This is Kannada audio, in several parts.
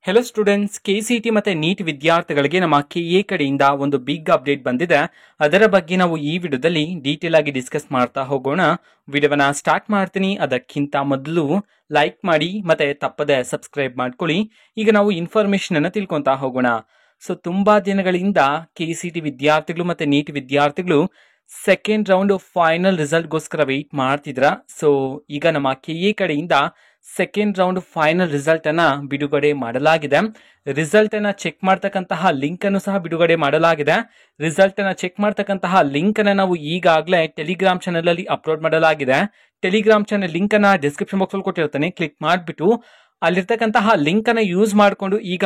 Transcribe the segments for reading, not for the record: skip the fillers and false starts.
ಹೆಲೋ ಸ್ಟೂಡೆಂಟ್ಸ್, ಕೆಸಿಟಿ ಮತ್ತೆ ನೀಟ್ ವಿದ್ಯಾರ್ಥಿಗಳಿಗೆ ನಮ್ಮ ಕೆಎ ಕಡೆಯಿಂದ ಒಂದು ಬಿಗ್ ಅಪ್ಡೇಟ್ ಬಂದಿದೆ. ಅದರ ಬಗ್ಗೆ ನಾವು ಈ ವಿಡಿಯೋದಲ್ಲಿ ಡೀಟೇಲ್ ಆಗಿ ಡಿಸ್ಕಸ್ ಮಾಡ್ತಾ ಹೋಗೋಣ. ವಿಡಿಯೋವನ್ನ ಸ್ಟಾರ್ಟ್ ಮಾಡ್ತೀನಿ. ಅದಕ್ಕಿಂತ ಮೊದಲು ಲೈಕ್ ಮಾಡಿ ಮತ್ತೆ ತಪ್ಪದೆ ಸಬ್ಸ್ಕ್ರೈಬ್ ಮಾಡ್ಕೊಳ್ಳಿ. ಈಗ ನಾವು ಇನ್ಫಾರ್ಮೇಶನ್ ಅನ್ನ ತಿಳ್ಕೊಂತಾ ಹೋಗೋಣ. ಸೊ ತುಂಬಾ ದಿನಗಳಿಂದ ಕೆಸಿಟಿ ವಿದ್ಯಾರ್ಥಿಗಳು ಮತ್ತೆ ನೀಟ್ ವಿದ್ಯಾರ್ಥಿಗಳು ಸೆಕೆಂಡ್ ರೌಂಡ್ ಫೈನಲ್ ರಿಸಲ್ಟ್ಗೋಸ್ಕರ ವೆಯ್ಟ್ ಮಾಡ್ತಿದ್ರ. ಸೊ ಈಗ ನಮ್ಮ ಕೆಎ ಕಡೆಯಿಂದ ಸೆಕೆಂಡ್ ರೌಂಡ್ ಫೈನಲ್ ರಿಸಲ್ಟ್ ಅನ್ನ ಬಿಡುಗಡೆ ಮಾಡಲಾಗಿದೆ. ರಿಸಲ್ಟ್ ಅನ್ನ ಚೆಕ್ ಮಾಡ್ತಕ್ಕಂತಹ ಲಿಂಕ್ ಅನ್ನು ಸಹ ಬಿಡುಗಡೆ ಮಾಡಲಾಗಿದೆ. ರಿಸಲ್ಟ್ ಅನ್ನ ಚೆಕ್ ಮಾಡ್ತಕ್ಕಂತಹ ಲಿಂಕ್ ಅನ್ನ ನಾವು ಈಗಾಗಲೇ ಟೆಲಿಗ್ರಾಮ್ ಚಾನೆಲ್ ಅಲ್ಲಿ ಅಪ್ಲೋಡ್ ಮಾಡಲಾಗಿದೆ. ಟೆಲಿಗ್ರಾಮ್ ಚಾನೆಲ್ ಲಿಂಕ್ ಅನ್ನ ಡಿಸ್ಕ್ರಿಪ್ಷನ್ ಬಾಕ್ಸ್ ಅಲ್ಲಿ ಕೊಟ್ಟಿರ್ತಾನೆ. ಕ್ಲಿಕ್ ಮಾಡಿಬಿಟ್ಟು ಅಲ್ಲಿರ್ತಕ್ಕಂತಹ ಲಿಂಕ್ ಅನ್ನ ಯೂಸ್ ಮಾಡಿಕೊಂಡು ಈಗ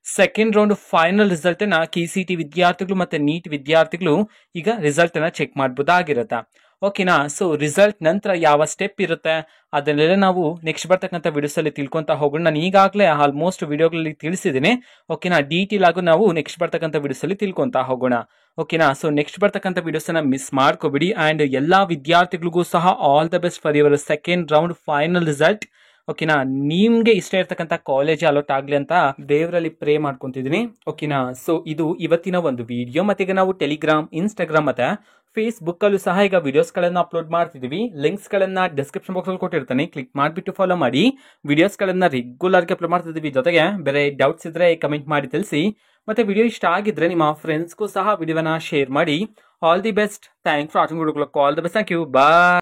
ಸೆಕೆಂಡ್ ರೌಂಡ್ ಫೈನಲ್ ರಿಸಲ್ಟ್ ಅನ್ನ ಕೆಸಿಟಿ ವಿದ್ಯಾರ್ಥಿಗಳು ಮತ್ತೆ ನೀಟ್ ವಿದ್ಯಾರ್ಥಿಗಳು ಈಗ ರಿಸಲ್ಟ್ ಅನ್ನ ಚೆಕ್ ಮಾಡಬಹುದಾಗಿರುತ್ತೆ. ಓಕೆನಾ? ಸೊ ರಿಸಲ್ಟ್ ನಂತರ ಯಾವ ಸ್ಟೆಪ್ ಇರುತ್ತೆ ಅದನ್ನೆಲ್ಲ ನಾವು ನೆಕ್ಸ್ಟ್ ಬರ್ತಕ್ಕಂಥ ವಿಡಿಯೋಸ್ ಅಲ್ಲಿ ತಿಳ್ಕೊಂತ ಹೋಗೋಣ. ನಾನು ಈಗಾಗಲೇ ಆಲ್ಮೋಸ್ಟ್ ವಿಡಿಯೋಗಳಲ್ಲಿ ತಿಳಿಸಿದ್ದೀನಿ. ಓಕೆನಾ? ಡೀಟೇಲ್ ಆಗು ನಾವು ನೆಕ್ಸ್ಟ್ ಬರ್ತಕ್ಕಂಥ ವಿಡಿಯೋಸ್ ಅಲ್ಲಿ ತಿಳ್ಕೊಂತ ಹೋಗೋಣ. ಓಕೆನಾ? ಸೊ ನೆಕ್ಸ್ಟ್ ಬರ್ತಕ್ಕಂಥ ವಿಡಿಯೋಸ್ ಅನ್ನ ಮಿಸ್ ಮಾಡ್ಕೋಬಿಡಿ. ಅಂಡ್ ಎಲ್ಲಾ ವಿದ್ಯಾರ್ಥಿಗಳಿಗೂ ಸಹ all the best for your second round final result. ಓಕೆನಾ? ನಿಮ್ಗೆ ಇಷ್ಟ ಇರ್ತಕ್ಕಂಥ ಕಾಲೇಜ್ ಅಲೋಟ್ ಆಗ್ಲಿ ಅಂತ ದೇವರಲ್ಲಿ ಪ್ರೇ ಮಾಡ್ಕೊಂತಿದ್ದೀನಿ. ಓಕೆನಾ? ಸೊ ಇದು ಇವತ್ತಿನ ಒಂದು ವಿಡಿಯೋ. ಮತ್ತೆ ಈಗ ನಾವು ಟೆಲಿಗ್ರಾಮ್, ಇನ್ಸ್ಟಾಗ್ರಾಮ್ ಮತ್ತೆ ಫೇಸ್ಬುಕ್ ಅಲ್ಲೂ ಸಹ ಈಗ ವಿಡಿಯೋಸ್ ಗಳನ್ನ ಅಪ್ಲೋಡ್ ಮಾಡ್ತಿದೀವಿ. ಲಿಂಕ್ಸ್ ಗಳನ್ನ ಡಿಸ್ಕ್ರಿಪ್ಷನ್ ಬಾಕ್ಸ್ ಅಲ್ಲಿ ಕೊಟ್ಟಿರ್ತಾನೆ. ಕ್ಲಿಕ್ ಮಾಡಿಬಿಟ್ಟು ಫಾಲೋ ಮಾಡಿ. ವಿಡಿಯೋಸ್ ಗಳನ್ನ ರೆಗ್ಯುಲರ್ ಆಗಿ ಅಪ್ಲೋಡ್ ಮಾಡ್ತಿದೀವಿ. ಜೊತೆಗೆ ಬೇರೆ ಡೌಟ್ಸ್ ಇದ್ರೆ ಕಮೆಂಟ್ ಮಾಡಿ ತಿಳಿಸಿ. ಮತ್ತೆ ವಿಡಿಯೋ ಇಷ್ಟ ಆಗಿದ್ರೆ ನಿಮ್ಮ ಫ್ರೆಂಡ್ಸ್ಗೂ ಸಹ ವಿಡಿಯೋನ ಶೇರ್ ಮಾಡಿ. All the best. Thank for watching. All the best. Thank you. Bye.